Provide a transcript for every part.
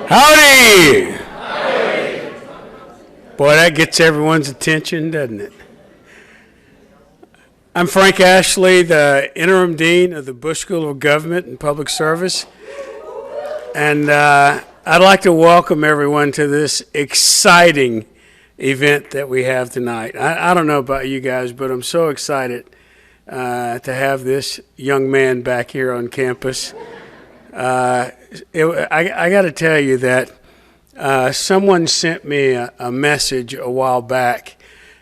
Howdy! Boy, that gets everyone's attention, doesn't it? I'm Frank Ashley, the Interim Dean of the Bush School of Government and Public Service. And I'd like to welcome everyone to this exciting event that we have tonight. I don't know about you guys, but I'm so excited to have this young man back here on campus. I got to tell you that someone sent me a message a while back,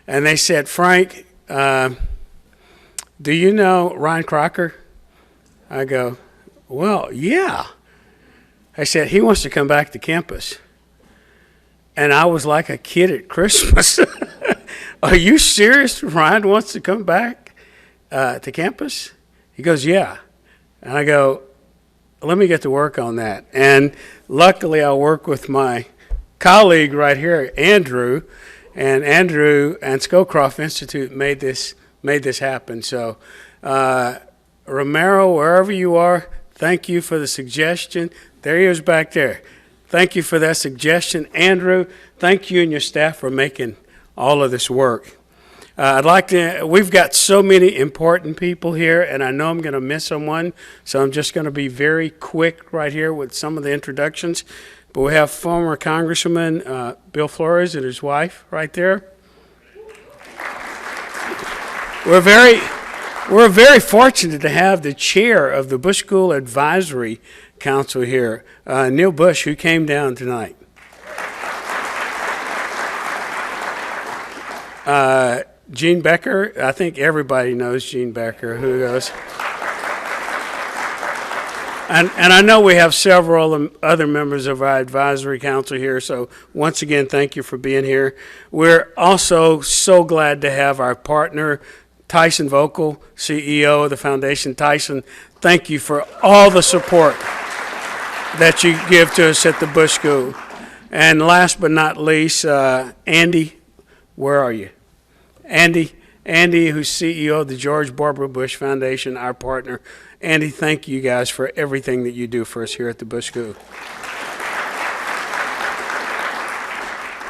and they said, Frank, do you know Ryan Crocker? I go, well, yeah. I said, he wants to come back to campus. And I was like a kid at Christmas. Are you serious? Ryan wants to come back to campus? He goes, yeah. And I go, let me get to work on that. And luckily, I work with my colleague right here, Andrew. And Andrew and Scowcroft Institute made this happen. So, Romero, wherever you are, thank you for the suggestion. There he is back there. Thank you for that suggestion. Andrew, thank you and your staff for making all of this work. We've got so many important people here, and I know I'm going to miss someone, so I'm just going to be very quick right here with some of the introductions. But we have former Congressman Bill Flores and his wife right there. We're very fortunate to have the chair of the Bush School Advisory Council here, Neil Bush, who came down tonight. Gene Becker, I think everybody knows Gene Becker, who goes. And I know we have several other members of our advisory council here, so once again, thank you for being here. We're also so glad to have our partner, Tyson Vocal, CEO of the foundation. Tyson, thank you for all the support that you give to us at the Bush School. And last but not least, Andy, where are you? Andy, who's CEO of the George Barbara Bush Foundation, our partner. Andy, thank you guys for everything that you do for us here at the Bush School.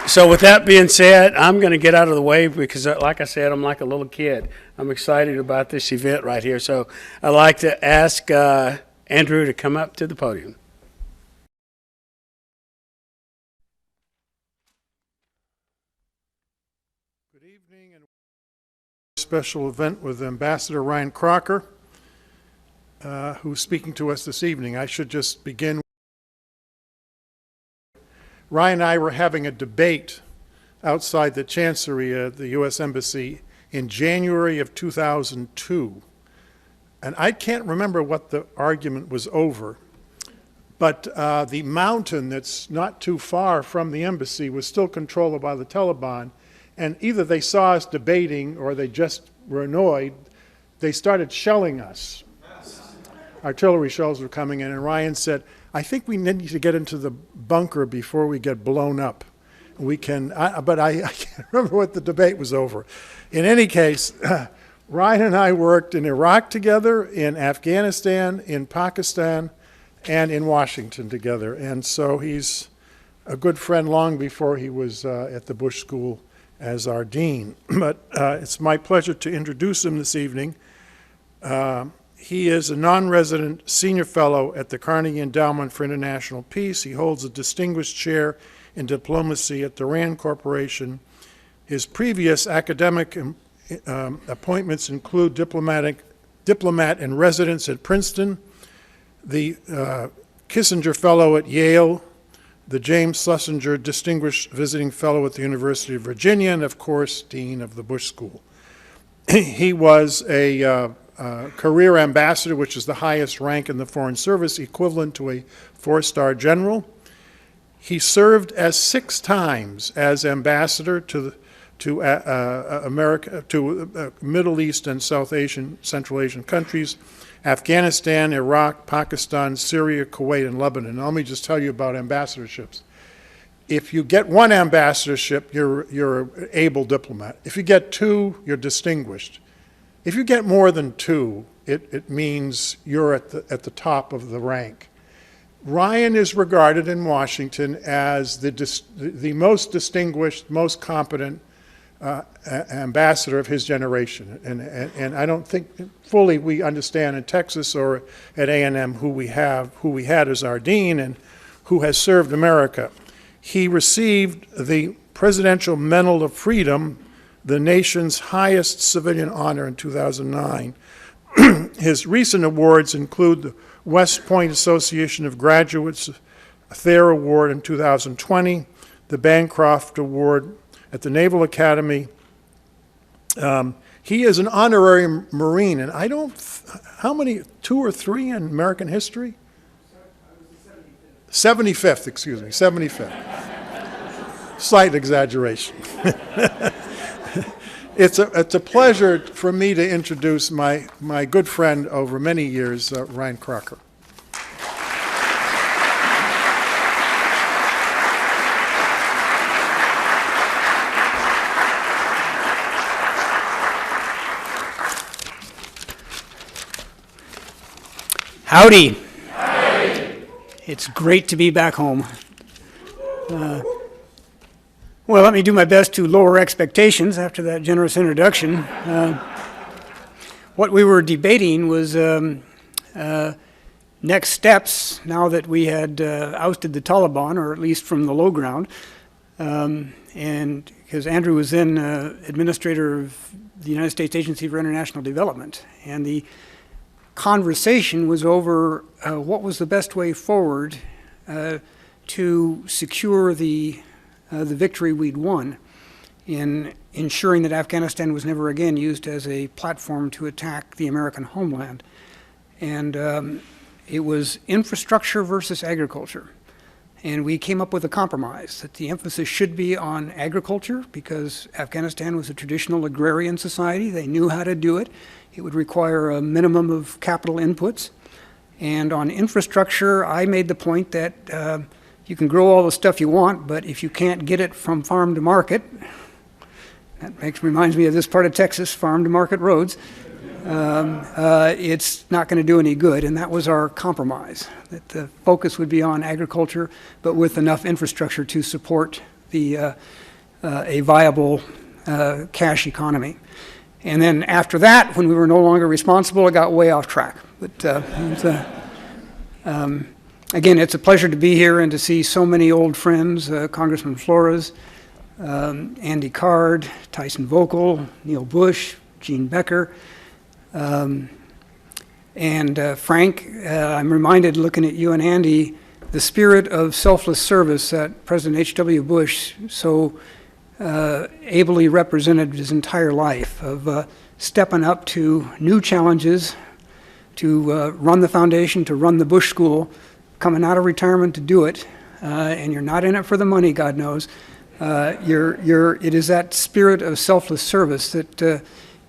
So with that being said, I'm going to get out of the way because, like I said, I'm like a little kid. I'm excited about this event right here. So I'd like to ask Andrew to come up to the podium. Good evening, and special event with Ambassador Ryan Crocker, who's speaking to us this evening. I should just begin. Ryan and I were having a debate outside the Chancery at the U.S. Embassy in January of 2002. And I can't remember what the argument was over, but the mountain that's not too far from the embassy was still controlled by the Taliban. And either they saw us debating or they just were annoyed. They started shelling us. Artillery shells were coming in, and Ryan said, I think we need to get into the bunker before we get blown up. We can, but I can't remember what the debate was over. In any case, Ryan and I worked in Iraq together, in Afghanistan, in Pakistan, and in Washington together. And so he's a good friend long before he was at the Bush School as our dean. But it's my pleasure to introduce him this evening. He is a non-resident senior fellow at the Carnegie Endowment for International Peace. He holds a distinguished chair in diplomacy at the RAND Corporation. His previous academic appointments include diplomat in residence at Princeton, the Kissinger Fellow at Yale, the James Schlesinger Distinguished Visiting Fellow at the University of Virginia, and of course, Dean of the Bush School. He was a career ambassador, which is the highest rank in the Foreign Service, equivalent to a 4-star general. He served as 6 times as ambassador to America, to Middle East and South Asian, Central Asian countries, Afghanistan, Iraq, Pakistan, Syria, Kuwait, and Lebanon. Let me just tell you about ambassadorships. If you get 1 ambassadorship, you're an able diplomat. If you get 2, you're distinguished. If you get more than 2, it means you're at the top of the rank. Ryan is regarded in Washington as the most distinguished, most competent ambassador of his generation. And I don't think fully we understand in Texas or at A&M who we had as our dean and who has served America. He received the Presidential Medal of Freedom, the nation's highest civilian honor, in 2009. His recent awards include the West Point Association of Graduates Thayer Award in 2020, the Bancroft Award at the Naval Academy. He is an honorary Marine, and I don't, how many, 2 or 3 in American history? 75th, excuse me, 75th. Slight exaggeration. It's a pleasure for me to introduce my good friend over many years, Ryan Crocker. Howdy. Howdy. It's great to be back home. Well, let me do my best to lower expectations after that generous introduction. What we were debating was next steps now that we had ousted the Taliban, or at least from the low ground. And because Andrew was then administrator of the United States Agency for International Development, and the conversation was over what was the best way forward to secure the victory we'd won in ensuring that Afghanistan was never again used as a platform to attack the American homeland. And it was infrastructure versus agriculture. And we came up with a compromise that the emphasis should be on agriculture because Afghanistan was a traditional agrarian society. They knew how to do it. It would require a minimum of capital inputs. And on infrastructure, I made the point that you can grow all the stuff you want, but if you can't get it from farm to market, that reminds me of this part of Texas, farm to market roads, it's not going to do any good. And that was our compromise, that the focus would be on agriculture, but with enough infrastructure to support a viable cash economy. And then after that, when we were no longer responsible, it got way off track. But again, it's a pleasure to be here and to see so many old friends, Congressman Flores, Andy Card, Tyson Vogel, Neil Bush, Gene Becker, and Frank. I'm reminded, looking at you and Andy, the spirit of selfless service that President H.W. Bush so ably represented his entire life, of stepping up to new challenges, to run the foundation, to run the Bush School, coming out of retirement to do it, and you're not in it for the money, God knows. It is that spirit of selfless service that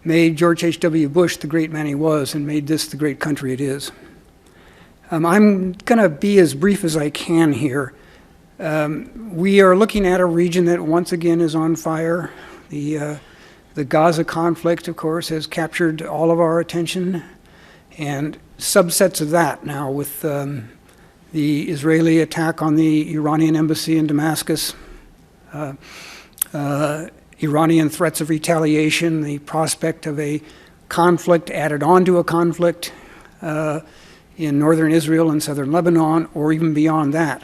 made George H.W. Bush the great man he was and made this the great country it is. I'm going to be as brief as I can here. We are looking at a region that once again is on fire. The Gaza conflict, of course, has captured all of our attention, and subsets of that now with the Israeli attack on the Iranian embassy in Damascus, Iranian threats of retaliation, the prospect of a conflict added onto a conflict in northern Israel and southern Lebanon, or even beyond that.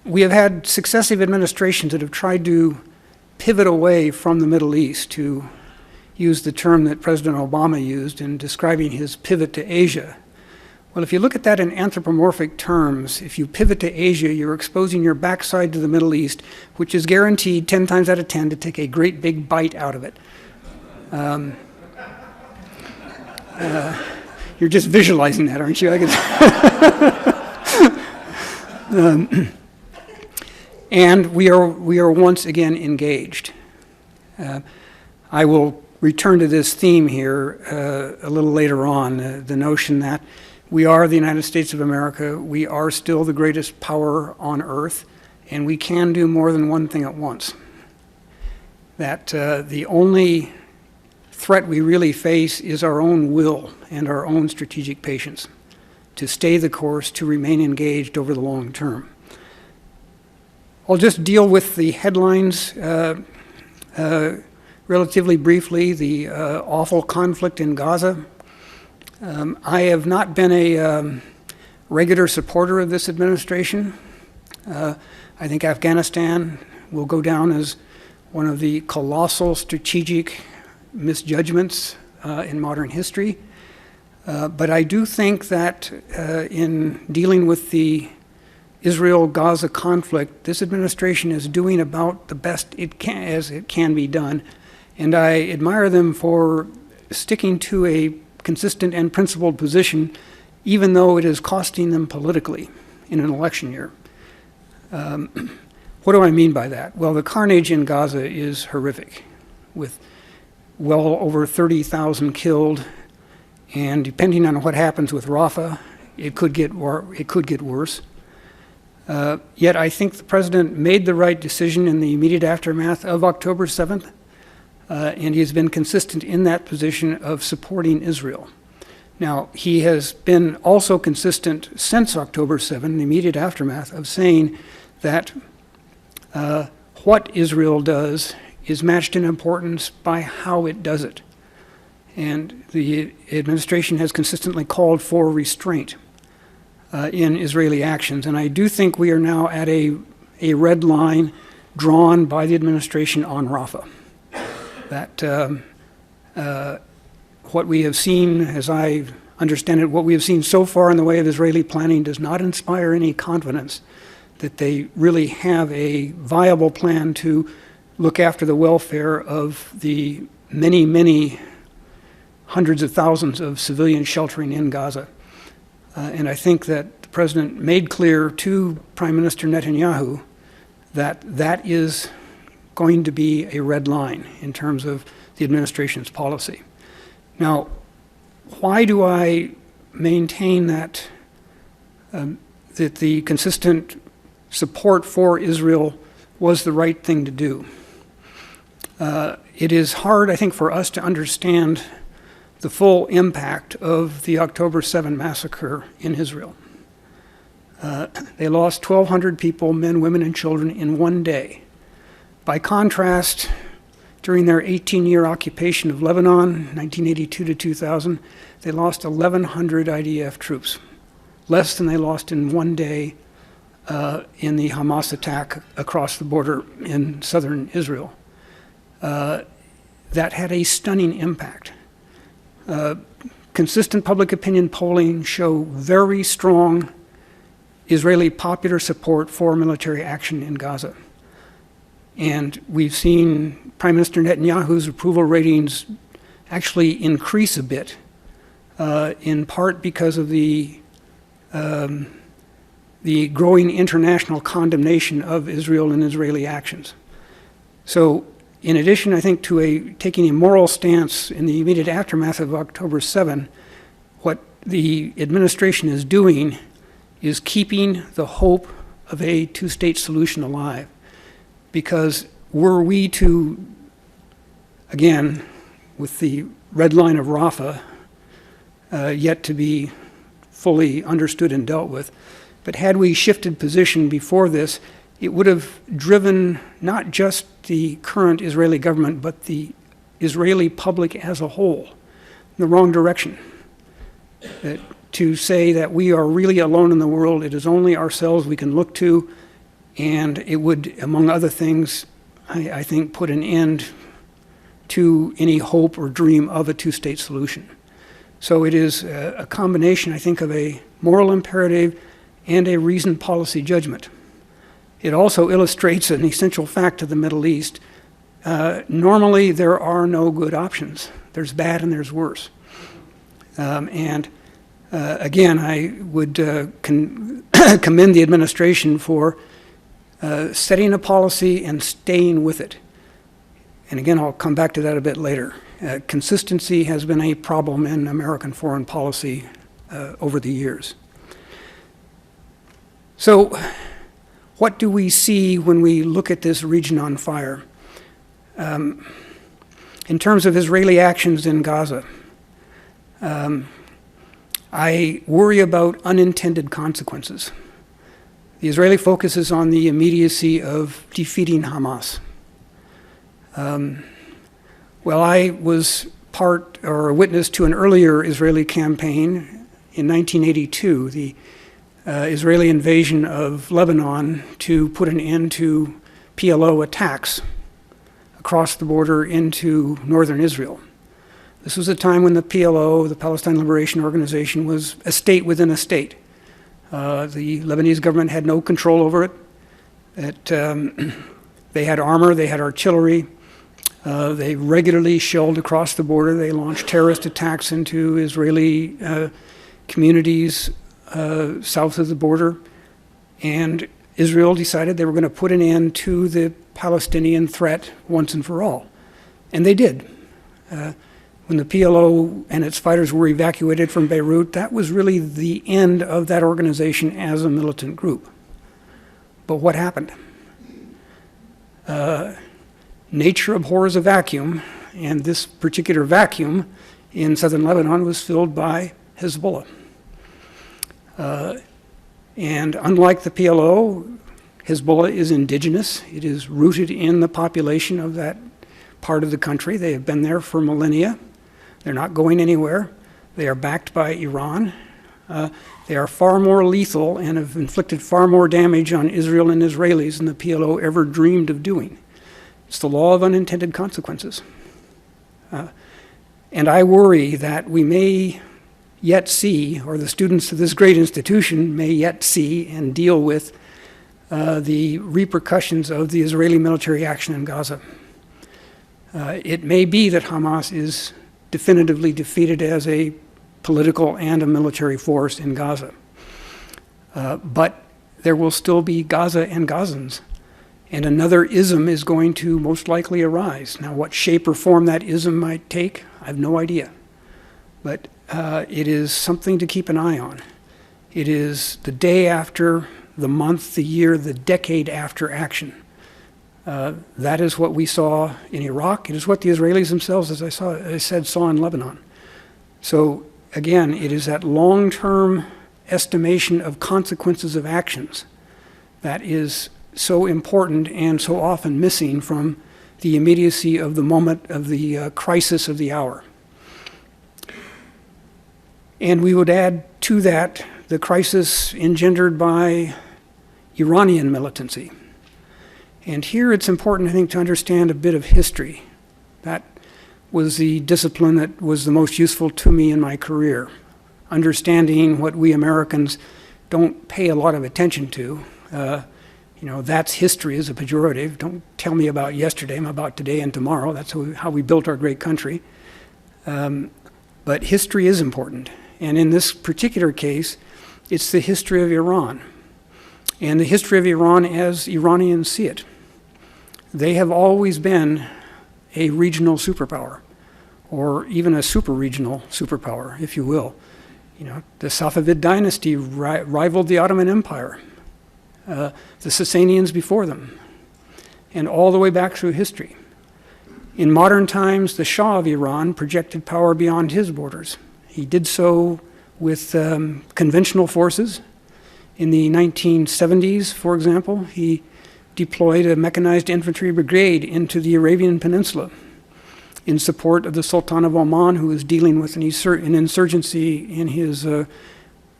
We have had successive administrations that have tried to pivot away from the Middle East, to use the term that President Obama used in describing his pivot to Asia. Well, if you look at that in anthropomorphic terms, if you pivot to Asia, you're exposing your backside to the Middle East, which is guaranteed 10 times out of 10 to take a great big bite out of it. You're just visualizing that, aren't you? I guess. And we are once again engaged. I will return to this theme here a little later on, the notion that we are the United States of America, we are still the greatest power on earth, and we can do more than one thing at once. That the only threat we really face is our own will and our own strategic patience. to stay the course, to remain engaged over the long term. I'll just deal with the headlines relatively briefly. The awful conflict in Gaza. I have not been a regular supporter of this administration. I think Afghanistan will go down as one of the colossal strategic misjudgments in modern history. But I do think that in dealing with the Israel-Gaza conflict, this administration is doing about the best it can be done. And I admire them for sticking to a consistent and principled position, even though it is costing them politically in an election year. What do I mean by that? Well, the carnage in Gaza is horrific, with well over 30,000 killed, and depending on what happens with Rafah, it could get worse. Yet I think the president made the right decision in the immediate aftermath of October 7th, and he has been consistent in that position of supporting Israel. Now, he has been also consistent since October 7th, the immediate aftermath, of saying that what Israel does is matched in importance by how it does it. And the administration has consistently called for restraint in Israeli actions. And I do think we are now at a red line drawn by the administration on Rafah. That what we have seen, as I understand it, what we have seen so far in the way of Israeli planning does not inspire any confidence that they really have a viable plan to look after the welfare of the many, many hundreds of thousands of civilians sheltering in Gaza. And I think that the president made clear to Prime Minister Netanyahu that that is going to be a red line in terms of the administration's policy. Now, why do I maintain that that the consistent support for Israel was the right thing to do? It is hard, I think, for us to understand the full impact of the October 7 massacre in Israel. They lost 1,200 people, men, women, and children, in one day. By contrast, during their 18-year occupation of Lebanon, 1982 to 2000, they lost 1,100 IDF troops, less than they lost in one day in the Hamas attack across the border in southern Israel. That had a stunning impact. Consistent public opinion polling show very strong Israeli popular support for military action in Gaza. And we've seen Prime Minister Netanyahu's approval ratings actually increase a bit, in part because of the growing international condemnation of Israel and Israeli actions. So, in addition, I think, to taking a moral stance in the immediate aftermath of October 7, what the administration is doing is keeping the hope of a two-state solution alive. Because were we to, again, with the red line of Rafah yet to be fully understood and dealt with, but had we shifted position before this, it would have driven not just the current Israeli government, but the Israeli public as a whole in the wrong direction. To say that we are really alone in the world, it is only ourselves we can look to, and it would, among other things, I think, put an end to any hope or dream of a two-state solution. So it is a combination, I think, of a moral imperative and a reasoned policy judgment. It also illustrates an essential fact of the Middle East. Normally, there are no good options. There's bad and there's worse. Again, I would commend the administration for setting a policy and staying with it. And again, I'll come back to that a bit later. Consistency has been a problem in American foreign policy over the years. So, what do we see when we look at this region on fire? In terms of Israeli actions in Gaza, I worry about unintended consequences. The Israeli focus is on the immediacy of defeating Hamas. Well, I was part or a witness to an earlier Israeli campaign in 1982, the Israeli invasion of Lebanon to put an end to PLO attacks across the border into northern Israel. This was a time when the PLO, the Palestine Liberation Organization, was a state within a state. The Lebanese government had no control over it. They had armor, they had artillery. They regularly shelled across the border. They launched terrorist attacks into Israeli communities south of the border. And Israel decided they were going to put an end to the Palestinian threat once and for all. And they did. When the PLO and its fighters were evacuated from Beirut, that was really the end of that organization as a militant group. But what happened? Nature abhors a vacuum, and this particular vacuum in southern Lebanon was filled by Hezbollah. And unlike the PLO, Hezbollah is indigenous. It is rooted in the population of that part of the country. They have been there for millennia. They're not going anywhere. They are backed by Iran. They are far more lethal and have inflicted far more damage on Israel and Israelis than the PLO ever dreamed of doing. It's the law of unintended consequences. And I worry that we may yet see, or the students of this great institution may yet see and deal with the repercussions of the Israeli military action in Gaza. It may be that Hamas is definitively defeated as a political and a military force in Gaza. But there will still be Gaza and Gazans. And another ism is going to most likely arise. Now, what shape or form that ism might take, I have no idea. But it is something to keep an eye on. It is the day after, the month, the year, the decade after action. That is what we saw in Iraq. It is what the Israelis themselves, as I said, saw in Lebanon. So again, it is that long-term estimation of consequences of actions that is so important and so often missing from the immediacy of the moment of the crisis of the hour. And we would add to that the crisis engendered by Iranian militancy. And here it's important, I think, to understand a bit of history. That was the discipline that was the most useful to me in my career. Understanding what we Americans don't pay a lot of attention to. That's history is a pejorative. Don't tell me about yesterday, I'm about today and tomorrow. That's how we built our great country. But history is important. And in this particular case, it's the history of Iran. And the history of Iran as Iranians see it. They have always been a regional superpower, or even a super-regional superpower, if you will. The Safavid dynasty rivaled the Ottoman Empire. The Sasanians before them, and all the way back through history. In modern times, the Shah of Iran projected power beyond his borders. He did so with conventional forces. In the 1970s, for example, he deployed a mechanized infantry brigade into the Arabian Peninsula in support of the Sultan of Oman, who was dealing with an insurgency in his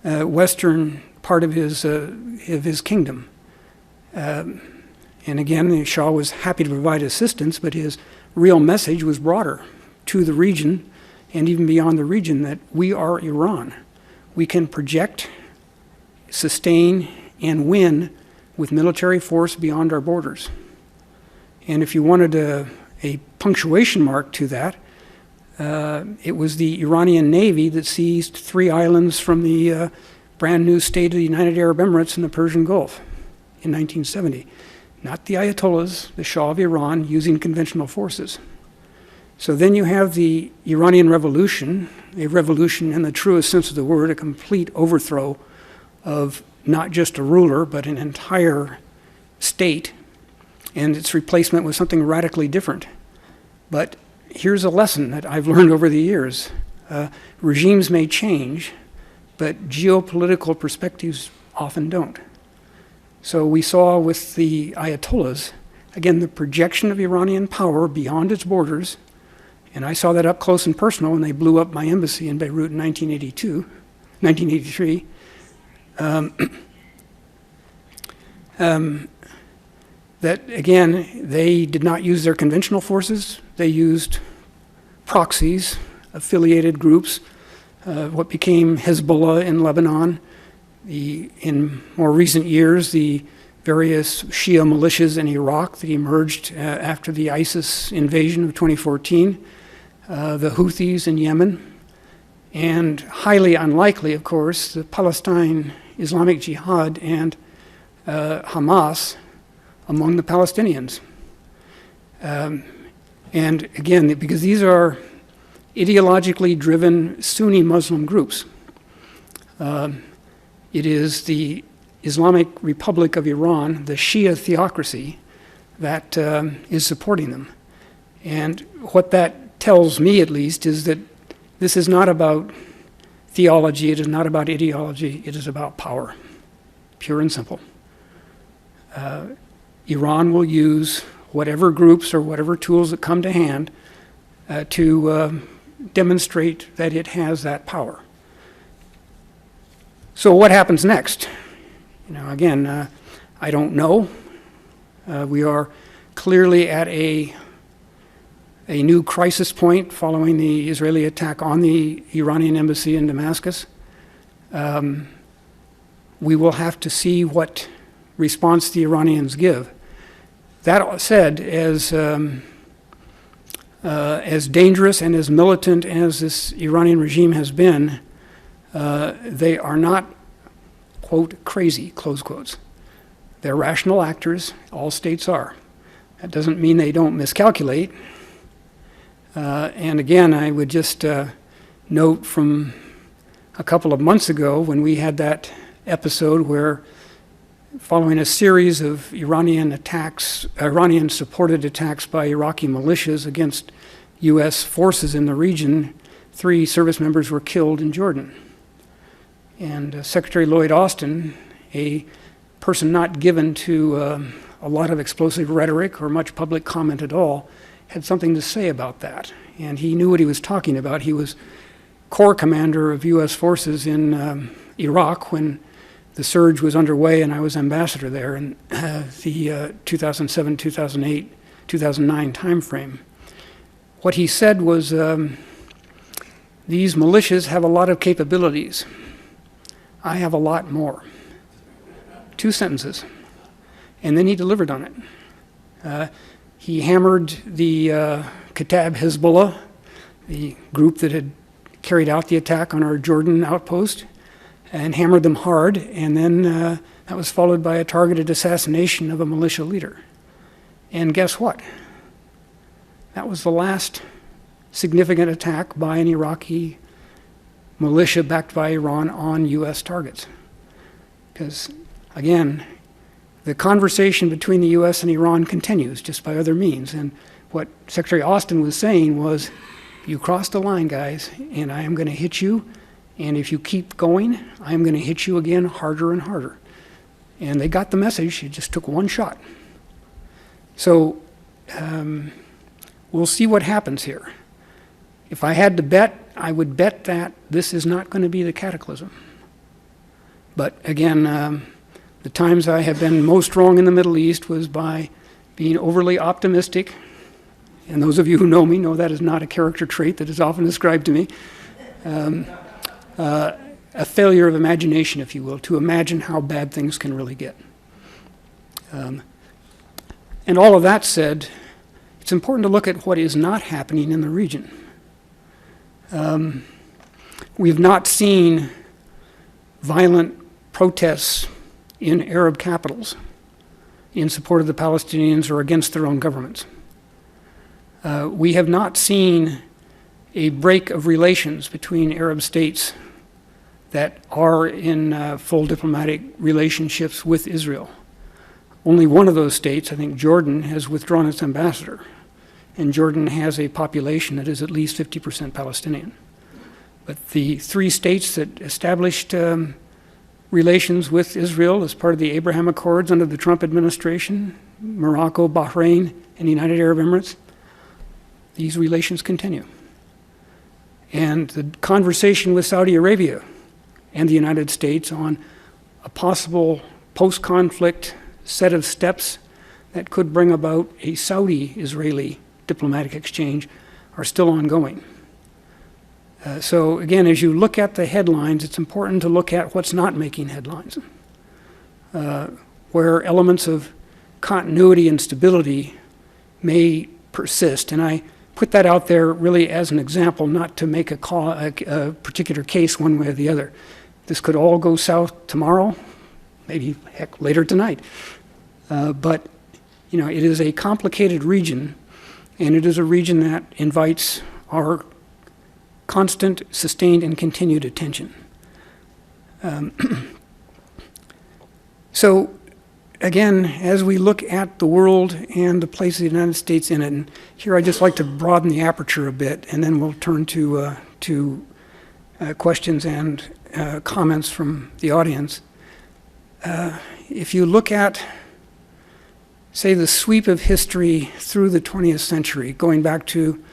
western part of his kingdom. And again, the Shah was happy to provide assistance, but his real message was broader to the region and even beyond the region, that we are Iran. We can project, sustain, and win with military force beyond our borders. And if you wanted a punctuation mark to that, it was the Iranian Navy that seized 3 islands from the brand new state of the United Arab Emirates in the Persian Gulf in 1970. Not the Ayatollahs, the Shah of Iran, using conventional forces. So then you have the Iranian Revolution, a revolution in the truest sense of the word, a complete overthrow of not just a ruler, but an entire state, and its replacement with something radically different. But here's a lesson that I've learned over the years. Regimes may change, but geopolitical perspectives often don't. So we saw with the Ayatollahs, again, the projection of Iranian power beyond its borders, and I saw that up close and personal when they blew up my embassy in Beirut in 1983. That, again, they did not use their conventional forces. They used proxies, affiliated groups, what became Hezbollah in Lebanon. In more recent years, the various Shia militias in Iraq that emerged after the ISIS invasion of 2014, the Houthis in Yemen, and highly unlikely, of course, the Palestine Islamic Jihad and Hamas among the Palestinians. And again, because these are ideologically driven Sunni Muslim groups. It is the Islamic Republic of Iran, the Shia theocracy, that is supporting them. And what that tells me, at least, is that this is not about theology, it is not about ideology, it is about power, pure and simple. Iran will use whatever groups or whatever tools that come to hand to demonstrate that it has that power. So what happens next? Again, I don't know. We are clearly at a new crisis point following the Israeli attack on the Iranian embassy in Damascus. We will have to see what response the Iranians give. That said, as dangerous and as militant as this Iranian regime has been, they are not, quote, crazy, close quotes. They're rational actors. All states are. That doesn't mean they don't miscalculate. And again, I would just note from a couple of months ago when we had that episode where, following a series of Iranian-supported attacks by Iraqi militias against U.S. forces in the region, 3 service members were killed in Jordan. And Secretary Lloyd Austin, a person not given to a lot of explosive rhetoric or much public comment at all, had something to say about that. And he knew what he was talking about. He was Corps commander of U.S. forces in Iraq when the surge was underway, and I was ambassador there in the 2007, 2008, 2009 timeframe. What he said was, these militias have a lot of capabilities. I have a lot more. 2 sentences. And then he delivered on it. He hammered the Katab Hezbollah, the group that had carried out the attack on our Jordan outpost, and hammered them hard, and then that was followed by a targeted assassination of a militia leader. And guess what? That was the last significant attack by an Iraqi militia backed by Iran on U.S. targets. Because, again, the conversation between the U.S. and Iran continues, just by other means. And what Secretary Austin was saying was, you crossed the line, guys, and I am going to hit you. And if you keep going, I'm going to hit you again harder and harder. And they got the message. It just took one shot. So we'll see what happens here. If I had to bet, I would bet that this is not going to be the cataclysm. But again, the times I have been most wrong in the Middle East was by being overly optimistic. And those of you who know me know that is not a character trait that is often ascribed to me. A failure of imagination, if you will, to imagine how bad things can really get. And all of that said, it's important to look at what is not happening in the region. We've not seen violent protests in Arab capitals in support of the Palestinians or against their own governments. We have not seen a break of relations between Arab states that are in full diplomatic relationships with Israel. Only one of those states, I think Jordan, has withdrawn its ambassador. And Jordan has a population that is at least 50% Palestinian. But the three states that established relations with Israel as part of the Abraham Accords under the Trump administration, Morocco, Bahrain, and the United Arab Emirates, these relations continue. And the conversation with Saudi Arabia and the United States on a possible post-conflict set of steps that could bring about a Saudi-Israeli diplomatic exchange are still ongoing. So again, as you look at the headlines, it's important to look at what's not making headlines, where elements of continuity and stability may persist. And I put that out there really as an example, not to make a particular case one way or the other. This could all go south tomorrow, maybe heck later tonight. But you know, it is a complicated region, and it is a region that invites our constant, sustained, and continued attention. So again, as we look at the world and the place of the United States in it, and here I'd just like to broaden the aperture a bit, and then we'll turn to questions and comments from the audience. If you look at, say, the sweep of history through the 20th century, going back to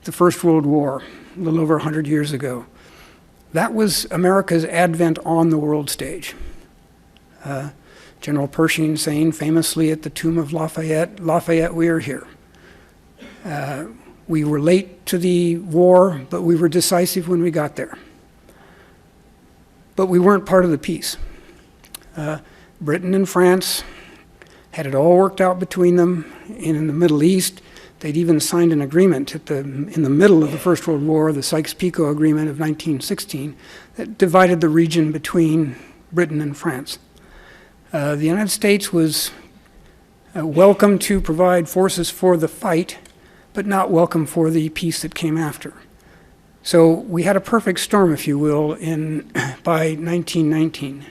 the First World War, a little over 100 years ago, that was America's advent on the world stage. General Pershing saying famously at the tomb of Lafayette, "Lafayette, we are here." We were late to the war, but we were decisive when we got there. But we weren't part of the peace. Britain and France had it all worked out between them. And in the Middle East, they'd even signed an agreement in the middle of the First World War, the Sykes-Picot Agreement of 1916, that divided the region between Britain and France. The United States was welcome to provide forces for the fight, but not welcome for the peace that came after. So we had a perfect storm, if you will, by 1919.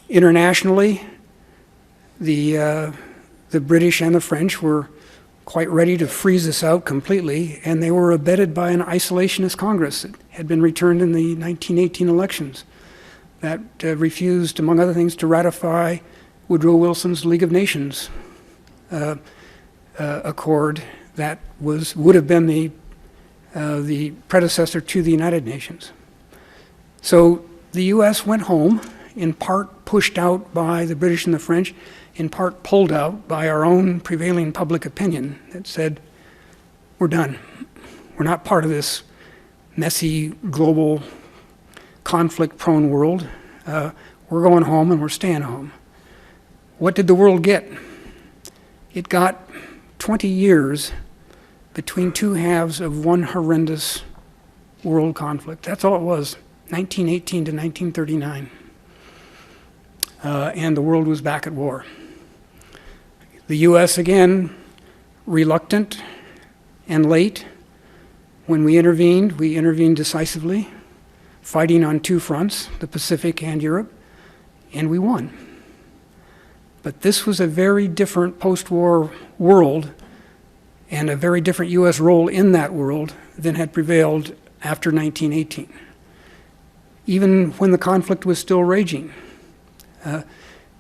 Internationally, the British and the French were quite ready to freeze us out completely, and they were abetted by an isolationist Congress that had been returned in the 1918 elections that refused, among other things, to ratify Woodrow Wilson's League of Nations accord that would have been the predecessor to the United Nations. So the U.S. went home, in part pushed out by the British and the French, in part pulled out by our own prevailing public opinion that said, we're done. We're not part of this messy, global, conflict-prone world. We're going home and we're staying home. What did the world get? It got 20 years between two halves of one horrendous world conflict. That's all it was, 1918 to 1939. And the world was back at war. The U.S., again, reluctant and late. When we intervened decisively, fighting on two fronts, the Pacific and Europe, and we won. But this was a very different post-war world and a very different U.S. role in that world than had prevailed after 1918. Even when the conflict was still raging,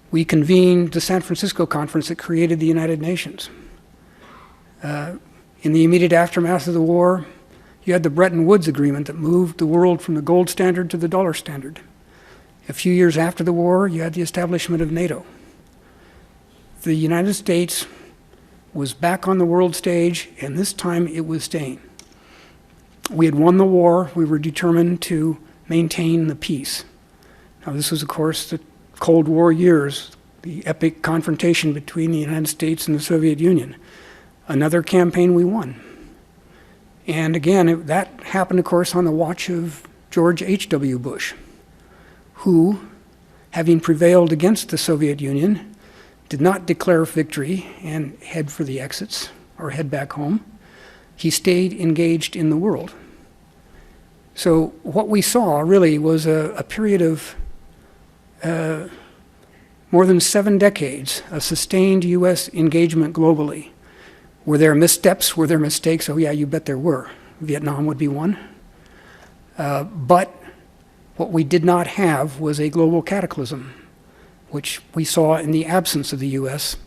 we convened the San Francisco Conference that created the United Nations. In the immediate aftermath of the war, you had the Bretton Woods Agreement that moved the world from the gold standard to the dollar standard. A few years after the war, you had the establishment of NATO. The United States was back on the world stage, and this time it was staying. We had won the war. We were determined to maintain the peace. Now, this was, of course, the Cold War years, the epic confrontation between the United States and the Soviet Union. Another campaign we won. And again, that happened, of course, on the watch of George H.W. Bush, who, having prevailed against the Soviet Union, did not declare victory and head for the exits or head back home. He stayed engaged in the world. So what we saw really was a period of more than 7 decades of sustained U.S. engagement globally. Were there missteps? Were there mistakes? Oh yeah, you bet there were. Vietnam would be one. But what we did not have was a global cataclysm, which we saw in the absence of the U.S.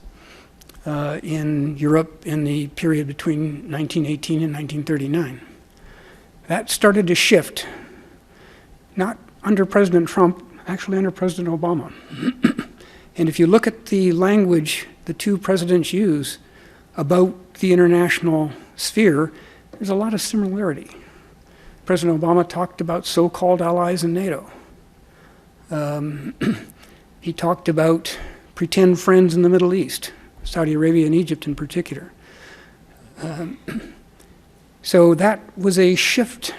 In Europe in the period between 1918 and 1939. That started to shift, not under President Trump, actually under President Obama. And if you look at the language the two presidents use about the international sphere, there's a lot of similarity. President Obama talked about so-called allies in NATO. He talked about pretend friends in the Middle East, Saudi Arabia and Egypt in particular. So that was a shift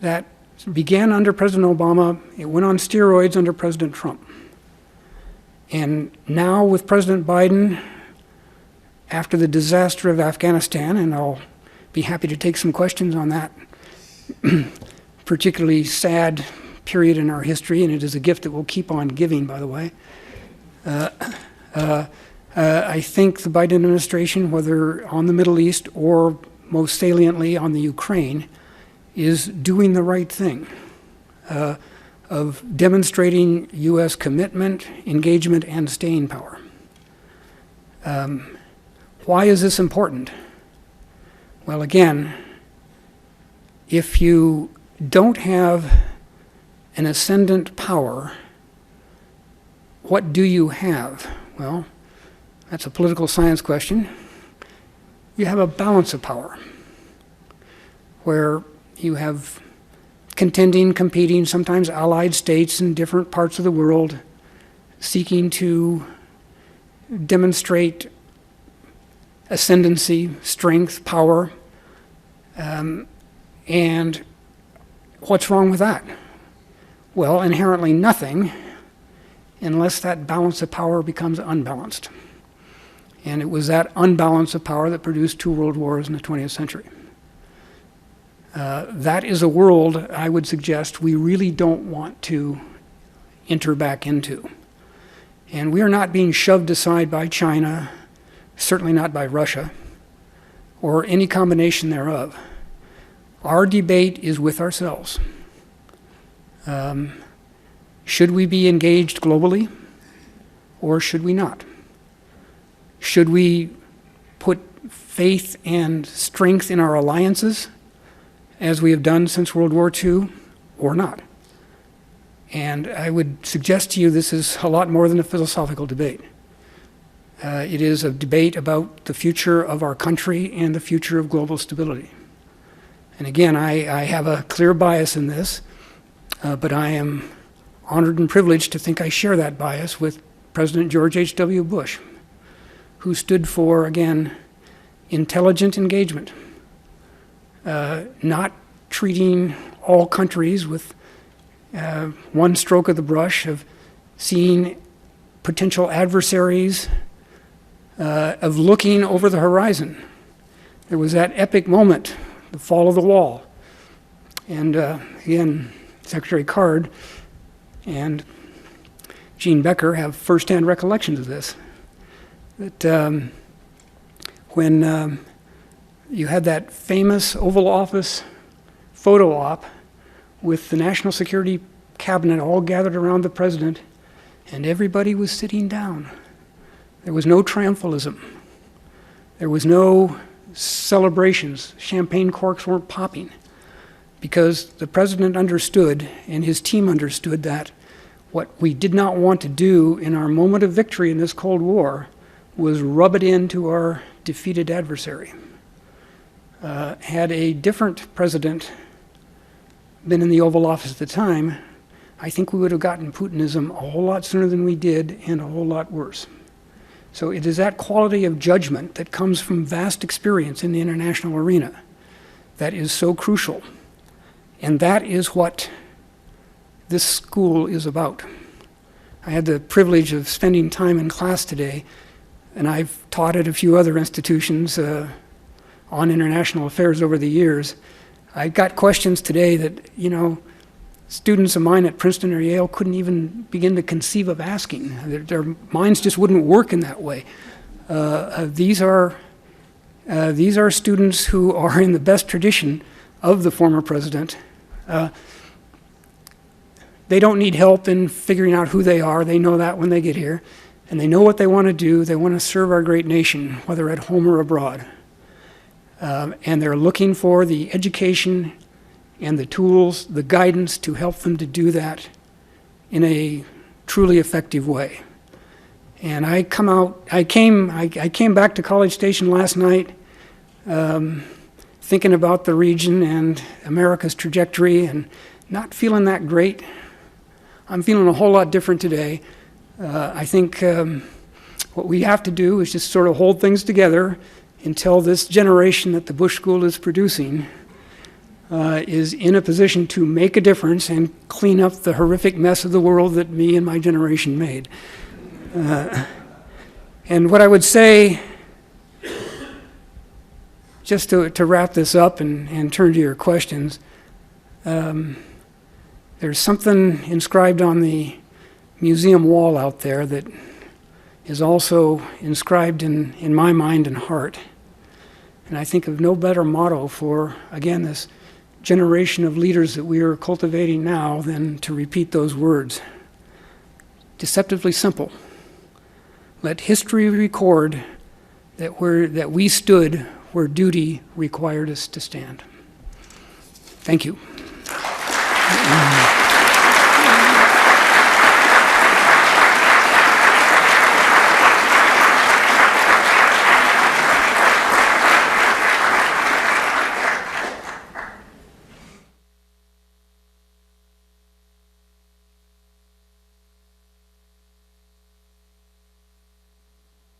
that began under President Obama. It went on steroids under President Trump. And now with President Biden, after the disaster of Afghanistan, and I'll be happy to take some questions on that particularly sad period in our history, and it is a gift that we'll keep on giving, by the way. I think the Biden administration, whether on the Middle East or most saliently on the Ukraine, is doing the right thing of demonstrating U.S. commitment, engagement, and staying power. Why is this important? Well, again, if you don't have an ascendant power, what do you have? Well, that's a political science question. You have a balance of power, where you have contending, competing, sometimes allied states in different parts of the world seeking to demonstrate ascendancy, strength, power. And what's wrong with that? Well, inherently nothing, unless that balance of power becomes unbalanced. And it was that unbalance of power that produced 2 world wars in the 20th century. That is a world, I would suggest, we really don't want to enter back into. And we are not being shoved aside by China, certainly not by Russia, or any combination thereof. Our debate is with ourselves. Should we be engaged globally, or should we not? Should we put faith and strength in our alliances, as we have done since World War II, or not? And I would suggest to you this is a lot more than a philosophical debate. It is a debate about the future of our country and the future of global stability. And again, I have a clear bias in this, but I am honored and privileged to think I share that bias with President George H.W. Bush, who stood for, again, intelligent engagement, not treating all countries with one stroke of the brush, of seeing potential adversaries, of looking over the horizon. There was that epic moment, the fall of the wall. And again, Secretary Card and Gene Becker have firsthand recollections of this. That when you had that famous Oval Office photo op with the National Security Cabinet all gathered around the president, and everybody was sitting down. There was no triumphalism. There was no celebrations. Champagne corks weren't popping, because the president understood, and his team understood, that what we did not want to do in our moment of victory in this Cold War was rub it into our defeated adversary. Had a different president been in the Oval Office at the time, I think we would have gotten Putinism a whole lot sooner than we did, and a whole lot worse. So it is that quality of judgment that comes from vast experience in the international arena that is so crucial. And that is what this school is about. I had the privilege of spending time in class today, and I've taught at a few other institutions on international affairs over the years. I got questions today that, students of mine at Princeton or Yale couldn't even begin to conceive of asking. Their minds just wouldn't work in that way. These are students who are in the best tradition of the former president, They don't need help in figuring out who they are. They know that when they get here. And they know what they want to do. They want to serve our great nation, whether at home or abroad. And they're looking for the education and the tools, the guidance to help them to do that in a truly effective way. And I came back to College Station last night thinking about the region and America's trajectory and not feeling that great. I'm feeling a whole lot different today. I think what we have to do is just sort of hold things together until this generation that the Bush School is producing is in a position to make a difference and clean up the horrific mess of the world that me and my generation made. And what I would say, just to wrap this up and turn to your questions, there's something inscribed on the museum wall out there that is also inscribed in my mind and heart. And I think of no better motto for, again, this generation of leaders that we are cultivating now than to repeat those words. Deceptively simple. Let history record that we stood where duty required us to stand. Thank you.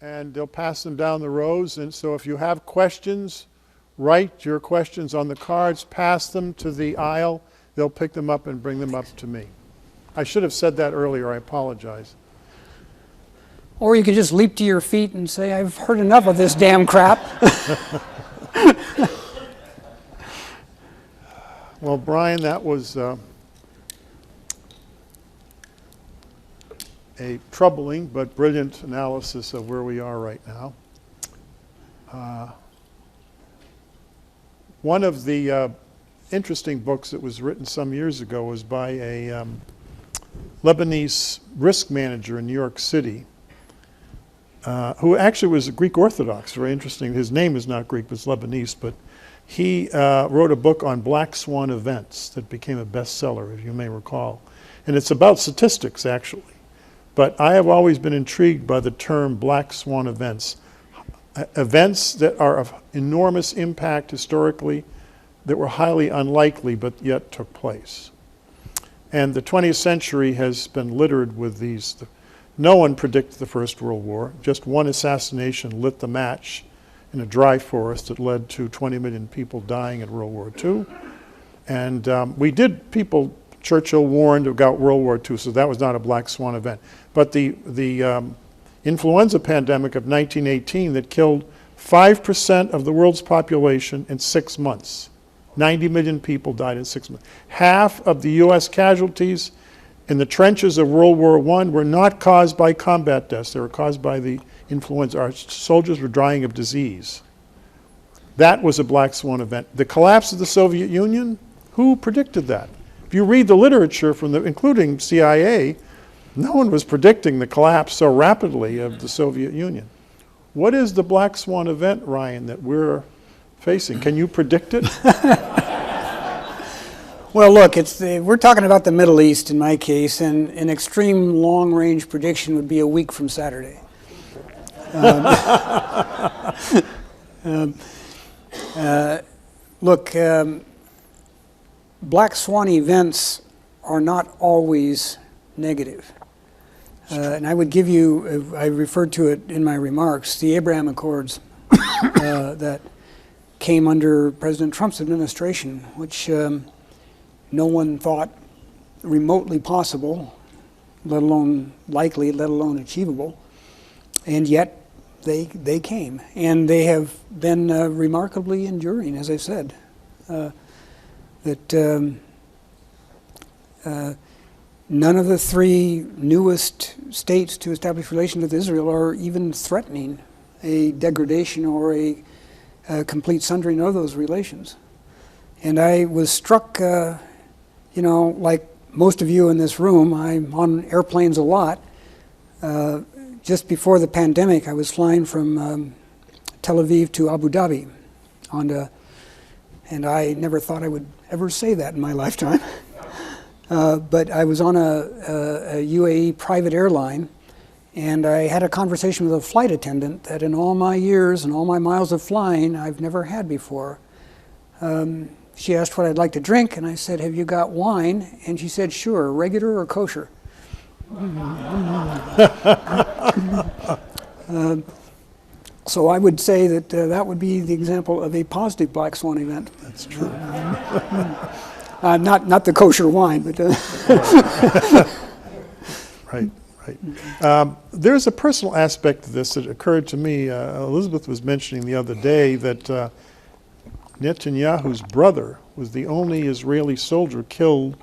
And they'll pass them down the rows. And so if you have questions, write your questions on the cards, pass them to the aisle. They'll pick them up and bring them up to me. I should have said that earlier. I apologize. Or you could just leap to your feet and say, I've heard enough of this damn crap. Well, Brian, that was a troubling but brilliant analysis of where we are right now. One of the interesting books that was written some years ago was by a Lebanese risk manager in New York City, who actually was a Greek Orthodox. Very interesting. His name is not Greek, but it's Lebanese. But he wrote a book on black swan events that became a bestseller, if you may recall. And it's about statistics, actually. But I have always been intrigued by the term black swan events. Events that are of enormous impact historically, that were highly unlikely but yet took place. And the 20th century has been littered with these. No one predicted the First World War. Just one assassination lit the match in a dry forest that led to 20 million people dying in World War II. And Churchill warned about World War II, so that was not a black swan event. But the influenza pandemic of 1918 that killed 5% of the world's population in 6 months. 90 million people died in 6 months. Half of the U.S. casualties in the trenches of World War I were not caused by combat deaths. They were caused by the influenza. Our soldiers were dying of disease. That was a black swan event. The collapse of the Soviet Union, who predicted that? If you read the literature including CIA, no one was predicting the collapse so rapidly of the Soviet Union. What is the black swan event, Ryan, that we're facing? Can you predict it? Well, look, we're talking about the Middle East in my case, and an extreme long-range prediction would be a week from Saturday. Look, black swan events are not always negative. And I would give you, I referred to it in my remarks, the Abraham Accords that came under President Trump's administration, which no one thought remotely possible, let alone likely, let alone achievable. And yet they came. And they have been remarkably enduring, as I said. None of the three newest states to establish relations with Israel are even threatening a degradation or a complete sundering of those relations. And I was struck you know, like most of you in this room, I'm on airplanes a lot. Just before the pandemic, I was flying from Tel Aviv to Abu Dhabi, and I never thought I would ever say that in my lifetime. But I was on a UAE private airline, and I had a conversation with a flight attendant that in all my years and all my miles of flying, I've never had before. She asked what I'd like to drink, and I said, "Have you got wine?" And she said, "Sure, regular or kosher?" So I would say that that would be the example of a positive black swan event. That's true. Not the kosher wine, but Right, right. There's a personal aspect to this that occurred to me. Elizabeth was mentioning the other day that Netanyahu's brother was the only Israeli soldier killed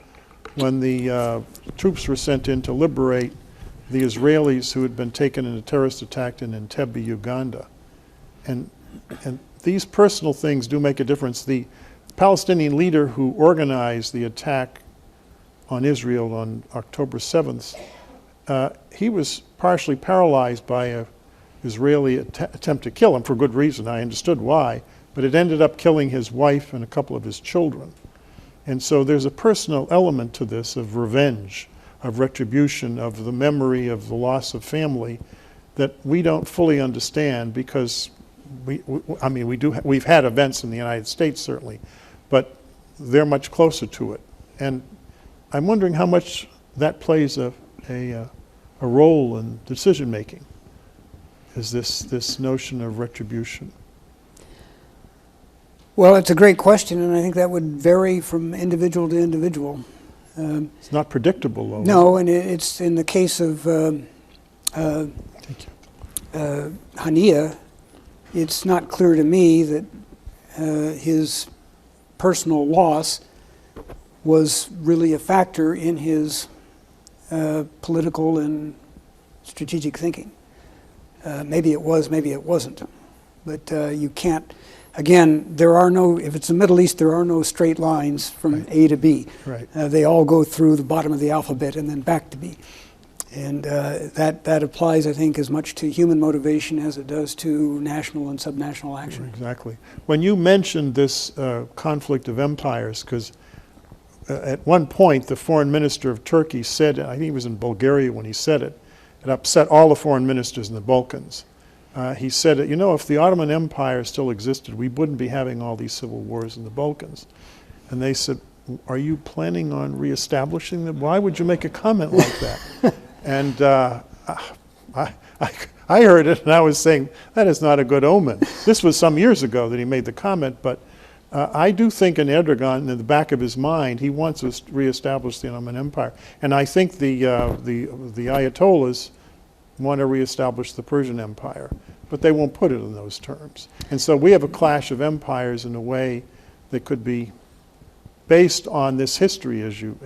when the troops were sent in to liberate the Israelis who had been taken in a terrorist attack in Entebbe, Uganda. And these personal things do make a difference. The Palestinian leader who organized the attack on Israel on October 7th, he was partially paralyzed by an Israeli attempt to kill him for good reason. I understood why, but it ended up killing his wife and a couple of his children. And so there's a personal element to this of revenge, of retribution, of the memory of the loss of family that we don't fully understand because we've had events in the United States certainly, but they're much closer to it. And I'm wondering how much that plays a role in decision making, is this notion of retribution. well, it's a great question, and I think that would vary from individual to individual. It's not predictable, though. No, and it's in the case of Thank you. Hania, it's not clear to me that his personal loss was really a factor in his political and strategic thinking. Maybe it was, maybe it wasn't. But you can't, again, if it's the Middle East, there are no straight lines from Right. A to B. Right. They all go through the bottom of the alphabet and then back to B. And that applies, I think, as much to human motivation as it does to national and subnational action. Exactly. When you mentioned this conflict of empires, because at one point the foreign minister of Turkey said, I think he was in Bulgaria when he said it, it upset all the foreign ministers in the Balkans. He said, if the Ottoman Empire still existed, we wouldn't be having all these civil wars in the Balkans. And they said, are you planning on reestablishing them? Why would you make a comment like that? And I heard it, and I was saying, that is not a good omen. This was some years ago that he made the comment, but I do think in Erdogan, in the back of his mind, he wants to reestablish the Ottoman Empire. And I think the Ayatollahs want to reestablish the Persian Empire, but they won't put it in those terms. And so we have a clash of empires in a way that could be based on this history, as you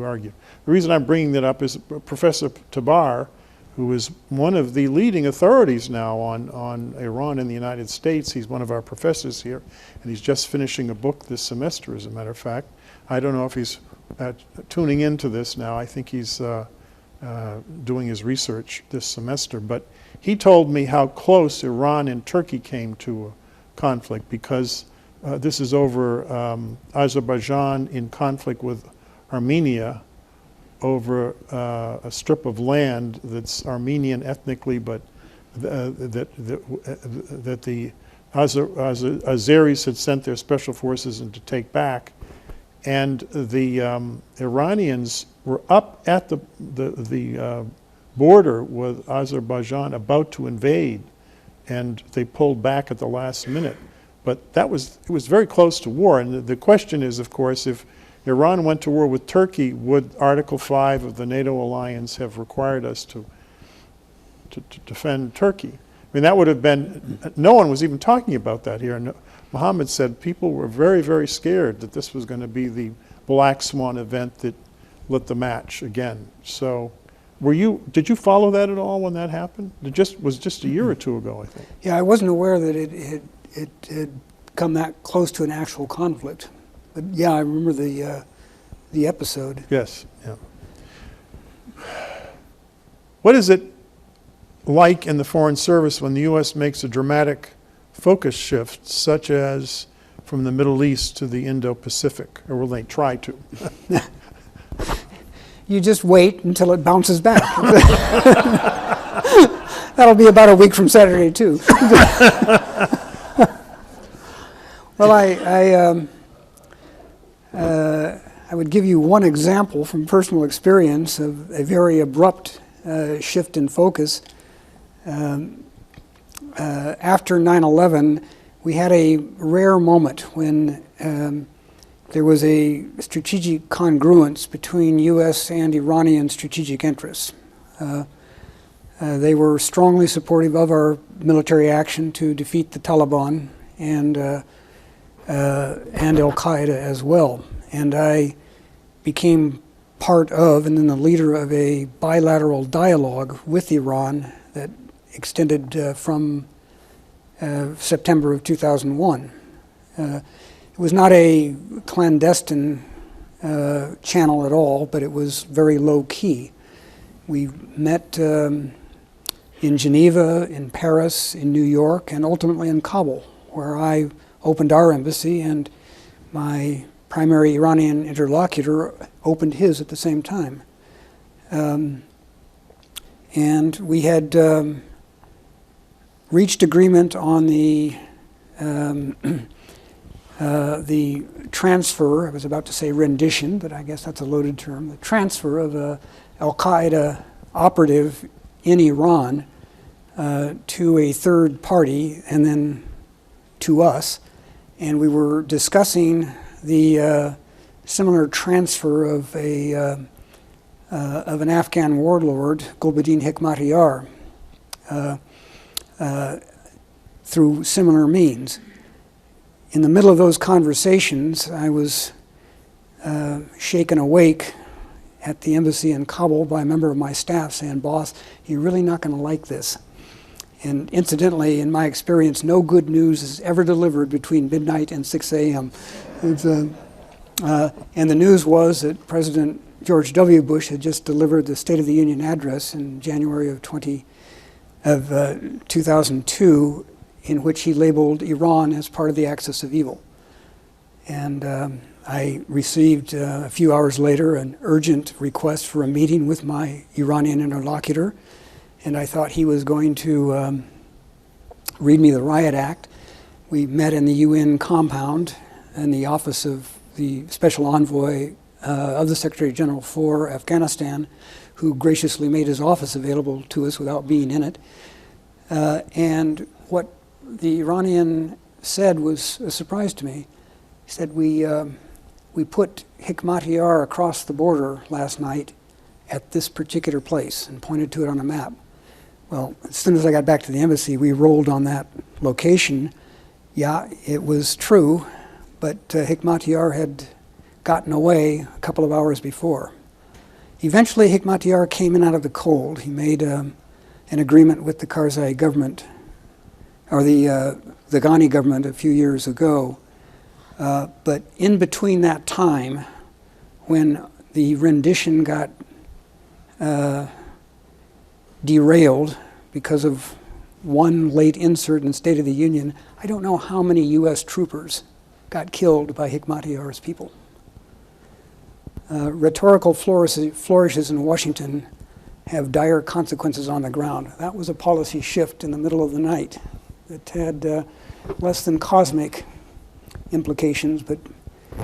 argue. The reason I'm bringing that up is Professor Tabar, who is one of the leading authorities now on Iran in the United States. He's one of our professors here, and he's just finishing a book this semester, as a matter of fact. I don't know if he's tuning into this now. I think he's doing his research this semester. But he told me how close Iran and Turkey came to a conflict because this is over Azerbaijan in conflict with Armenia over a strip of land that's Armenian ethnically, but that the Azeris had sent their special forces in to take back. And the Iranians were up at the border with Azerbaijan about to invade, and they pulled back at the last minute. But it was very close to war. And the question is, of course, if Iran went to war with Turkey, would Article 5 of the NATO alliance have required us to defend Turkey? I mean, that would have been, no one was even talking about that here. And Mohammed said people were very, very scared that this was going to be the black swan event that lit the match again. So did you follow that at all when that happened? It was just a year or two ago, I think. Yeah, I wasn't aware that it had come that close to an actual conflict. But yeah, I remember the episode. Yes, yeah. What is it like in the Foreign Service when the U.S. makes a dramatic focus shift, such as from the Middle East to the Indo-Pacific, or will they try to? You just wait until it bounces back. That'll be about a week from Saturday, too. Well, I would give you one example from personal experience of a very abrupt shift in focus. After 9/11, we had a rare moment when there was a strategic congruence between U.S. and Iranian strategic interests. They were strongly supportive of our military action to defeat the Taliban and Al-Qaeda as well. And I became part of and then the leader of a bilateral dialogue with Iran that extended from September of 2001. It was not a clandestine channel at all, but it was very low key. We met in Geneva, in Paris, in New York, and ultimately in Kabul, where I opened our embassy and my primary Iranian interlocutor opened his at the same time. And we had reached agreement on the transfer, I was about to say rendition, but I guess that's a loaded term, the transfer of a Al-Qaeda operative in Iran to a third party and then to us. And we were discussing the similar transfer of an Afghan warlord, Gulbuddin Hekmatyar, through similar means. In the middle of those conversations, I was shaken awake at the embassy in Kabul by a member of my staff saying, "Boss, you're really not going to like this." And incidentally, in my experience, no good news is ever delivered between midnight and 6 a.m. And the news was that President George W. Bush had just delivered the State of the Union address in January of 2002, in which he labeled Iran as part of the axis of evil. And I received a few hours later an urgent request for a meeting with my Iranian interlocutor, and I thought he was going to read me the Riot Act. We met in the UN compound in the office of the Special Envoy of the Secretary General for Afghanistan, who graciously made his office available to us without being in it. And what the Iranian said was a surprise to me. He said, we put Hekmatyar across the border last night at this particular place, and pointed to it on a map. Well, as soon as I got back to the embassy, we rolled on that location. Yeah, it was true, but Hekmatyar had gotten away a couple of hours before. Eventually, Hekmatyar came in out of the cold. He made an agreement with the Karzai government, or the Ghani government a few years ago. But in between that time, when the rendition got derailed because of one late insert in State of the Union, I don't know how many U.S. troopers got killed by Hekmatyar's people. Rhetorical flourishes in Washington have dire consequences on the ground. That was a policy shift in the middle of the night that had less than cosmic implications, but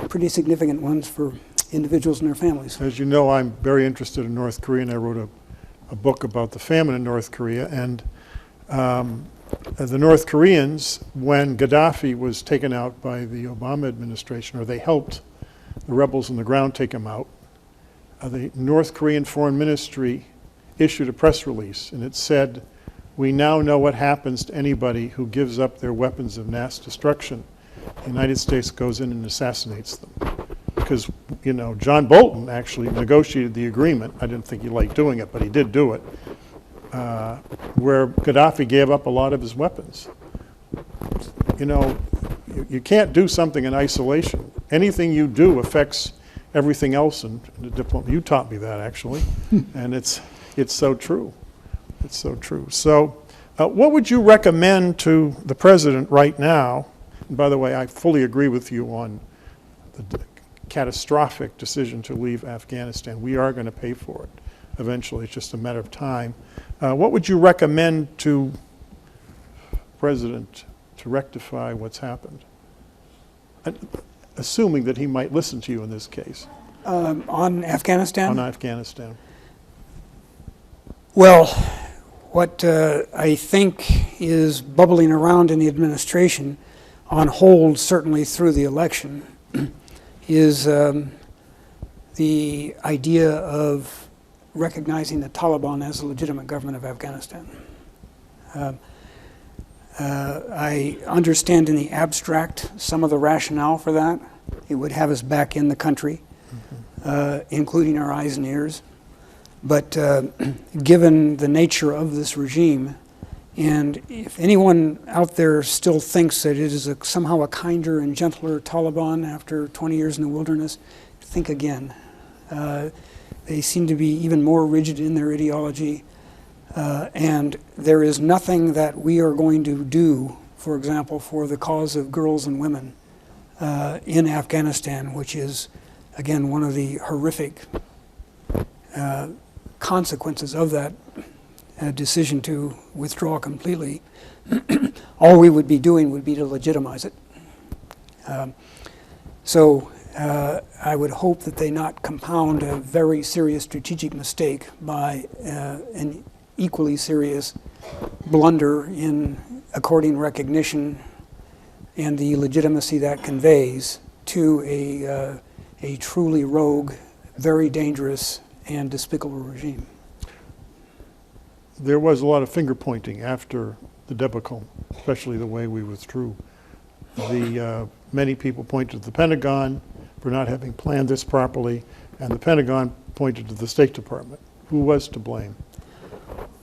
pretty significant ones for individuals and their families. As you know, I'm very interested in North Korea, and I wrote a book about the famine in North Korea. And the North Koreans, when Gaddafi was taken out by the Obama administration, or they helped the rebels on the ground take him out, the North Korean Foreign Ministry issued a press release, and it said, "We now know what happens to anybody who gives up their weapons of mass destruction. The United States goes in and assassinates them." Because, you know, John Bolton actually negotiated the agreement. I didn't think he liked doing it, but he did do it, where Gaddafi gave up a lot of his weapons. You know, you can't do something in isolation. Anything you do affects everything else in the diplomacy. You taught me that, actually, and it's so true. It's so true. So what would you recommend to the president right now? And by the way, I fully agree with you on the catastrophic decision to leave Afghanistan. We are going to pay for it eventually. It's just a matter of time. What would you recommend to the president to rectify what's happened? Assuming that he might listen to you in this case. On Afghanistan? On Afghanistan. Well, what I think is bubbling around in the administration, on hold certainly through the election, is the idea of recognizing the Taliban as a legitimate government of Afghanistan. I understand in the abstract some of the rationale for that. It would have us back in the country, including our eyes and ears. But given the nature of this regime, and if anyone out there still thinks that it is somehow a kinder and gentler Taliban after 20 years in the wilderness, think again. They seem to be even more rigid in their ideology. And there is nothing that we are going to do, for example, for the cause of girls and women in Afghanistan, which is, again, one of the horrific consequences of that decision to withdraw completely. All we would be doing would be to legitimize it. So I would hope that they not compound a very serious strategic mistake by an equally serious blunder in according recognition and the legitimacy that conveys to a truly rogue, very dangerous, and despicable regime. There was a lot of finger pointing after the debacle, especially the way we withdrew. Many people pointed to the Pentagon for not having planned this properly, and the Pentagon pointed to the State Department. Who was to blame?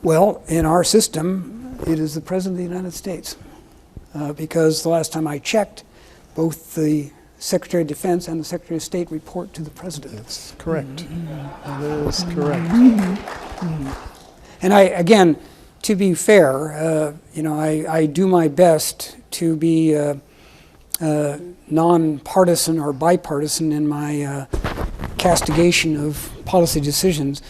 Well, in our system, it is the President of the United States. Because the last time I checked, both the Secretary of Defense and the Secretary of State report to the President. That's correct. That is correct. And again, to be fair, I do my best to be non-partisan or bipartisan in my castigation of policy decisions.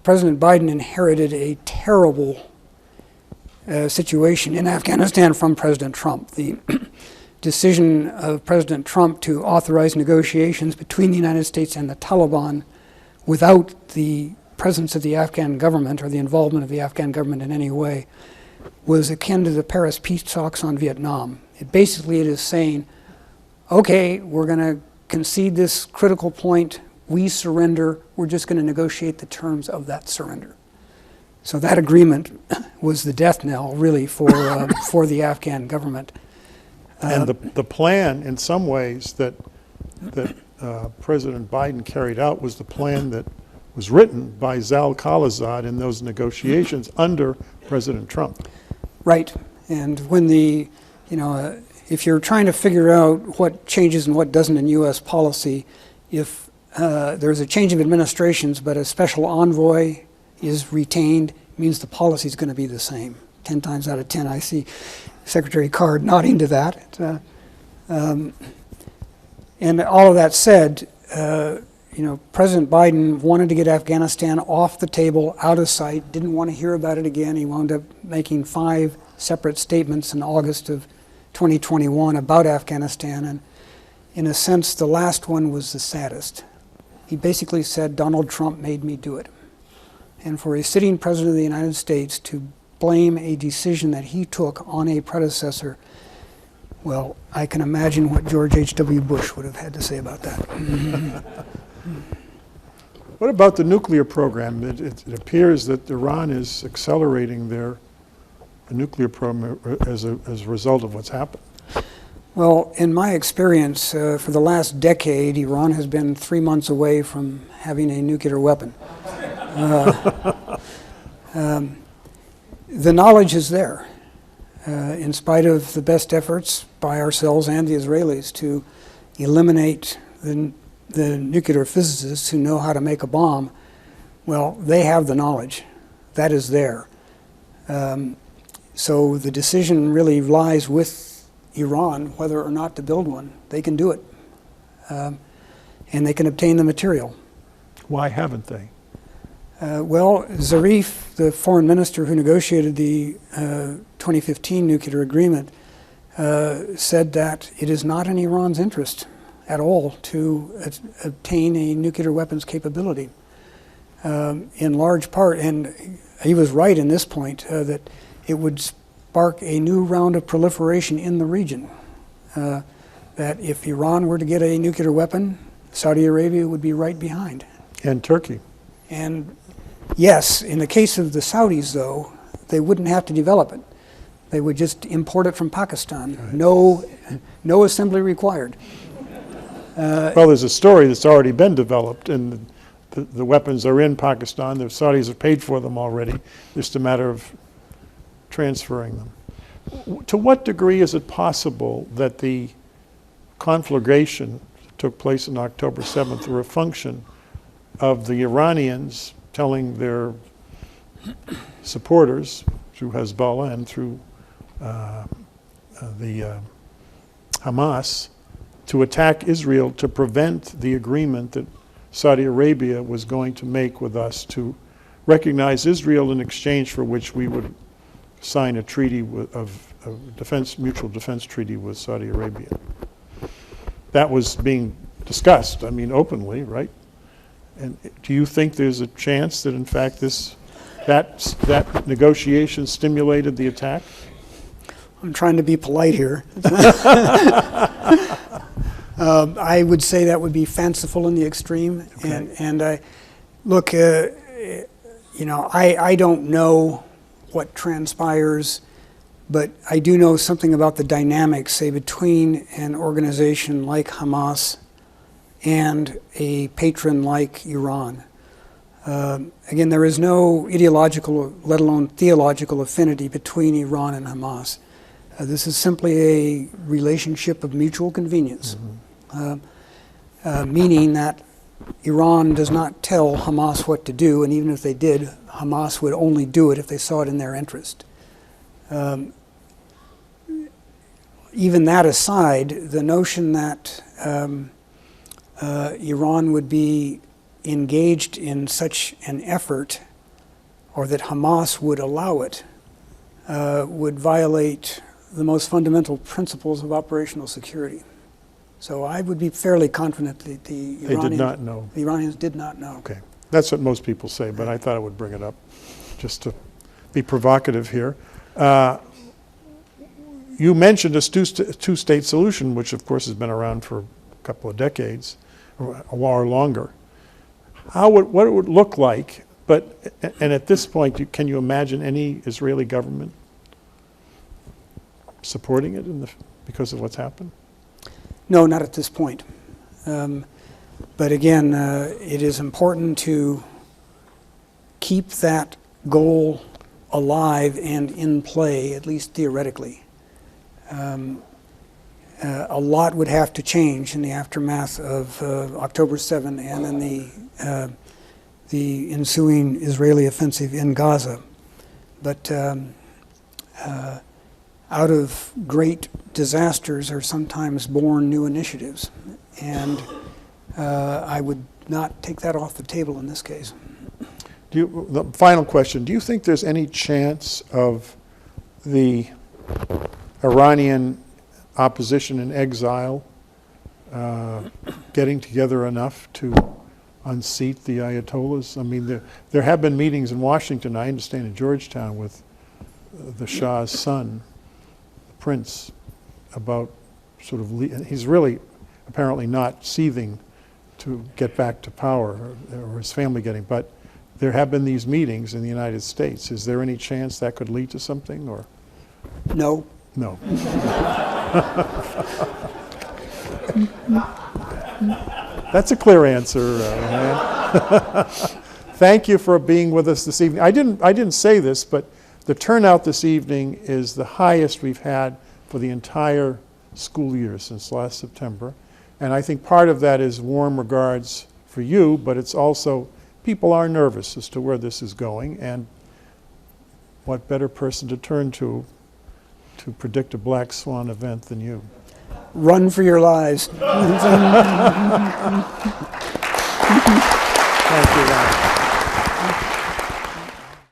President Biden inherited a terrible situation in Afghanistan from President Trump. The decision of President Trump to authorize negotiations between the United States and the Taliban without the presence of the Afghan government or the involvement of the Afghan government in any way was akin to the Paris peace talks on Vietnam. It is saying, okay, we're going to concede this critical point, we surrender, we're just going to negotiate the terms of that surrender. So that agreement was the death knell, really, for the Afghan government. And the plan, in some ways, that President Biden carried out was the plan that was written by Zal Khalilzad in those negotiations under President Trump. Right. And when if you're trying to figure out what changes and what doesn't in U.S. policy, if there's a change of administrations but a special envoy is retained, it means the policy is going to be the same. 10 times out of 10, I see Secretary Card nodding to that. And all of that said, President Biden wanted to get Afghanistan off the table, out of sight, didn't want to hear about it again. He wound up making 5 separate statements in August of 2021 about Afghanistan, and in a sense, the last one was the saddest. He basically said, Donald Trump made me do it. And for a sitting president of the United States to blame a decision that he took on a predecessor, well, I can imagine what George H.W. Bush would have had to say about that. What about the nuclear program? It appears that Iran is accelerating their nuclear program as a result of what's happened. Well, in my experience, for the last decade, Iran has been 3 months away from having a nuclear weapon. The knowledge is there, in spite of the best efforts by ourselves and the Israelis to eliminate the nuclear physicists who know how to make a bomb, well, they have the knowledge. That is there. So the decision really lies with Iran whether or not to build one. They can do it. And they can obtain the material. Why haven't they? Well, Zarif, the foreign minister who negotiated the 2015 nuclear agreement, said that it is not in Iran's interest at all to obtain a nuclear weapons capability. In large part, and he was right in this point, that it would spark a new round of proliferation in the region. That if Iran were to get a nuclear weapon, Saudi Arabia would be right behind. And Turkey. And yes, in the case of the Saudis, though, they wouldn't have to develop it. They would just import it from Pakistan. Right. No assembly required. Well, there's a story that's already been developed, and the weapons are in Pakistan. The Saudis have paid for them already. It's just a matter of transferring them. To what degree is it possible that the conflagration that took place on October 7th were a function of the Iranians telling their supporters through Hezbollah and through the Hamas to attack Israel to prevent the agreement that Saudi Arabia was going to make with us to recognize Israel in exchange for which we would sign a treaty of mutual defense treaty with Saudi Arabia. That was being discussed, openly, right? And do you think there's a chance that in fact that negotiation stimulated the attack? I'm trying to be polite here. I would say that would be fanciful in the extreme. Okay. And I look, I don't know what transpires, but I do know something about the dynamics, say, between an organization like Hamas and a patron like Iran. Again, there is no ideological, let alone theological affinity between Iran and Hamas. This is simply a relationship of mutual convenience, meaning that Iran does not tell Hamas what to do, and even if they did, Hamas would only do it if they saw it in their interest. Even that aside, the notion that Iran would be engaged in such an effort, or that Hamas would allow it, would violate the most fundamental principles of operational security. So I would be fairly confident that the Iranians did not know. Okay, that's what most people say, but I thought I would bring it up just to be provocative here. You mentioned a two-state solution, which of course has been around for a couple of decades or longer. What it would look like, and at this point, can you imagine any Israeli government supporting it because of what's happened? No, not at this point. But again, it is important to keep that goal alive and in play, at least theoretically. A lot would have to change in the aftermath of October 7 and then the ensuing Israeli offensive in Gaza. But out of great disasters are sometimes born new initiatives. And I would not take that off the table in this case. The final question, do you think there's any chance of the Iranian opposition in exile getting together enough to unseat the Ayatollahs? There have been meetings in Washington, I understand in Georgetown, with the Shah's son, the prince, about he's really apparently not seething to get back to power, or his family getting, but there have been these meetings in the United States. Is there any chance that could lead to something, or? No. No. That's a clear answer. Thank you for being with us this evening. I didn't say this, but the turnout this evening is the highest we've had for the entire school year since last September. And I think part of that is warm regards for you, but it's also, people are nervous as to where this is going, and what better person to turn to predict a black swan event than you. Run for your lives. Thank you, Ron.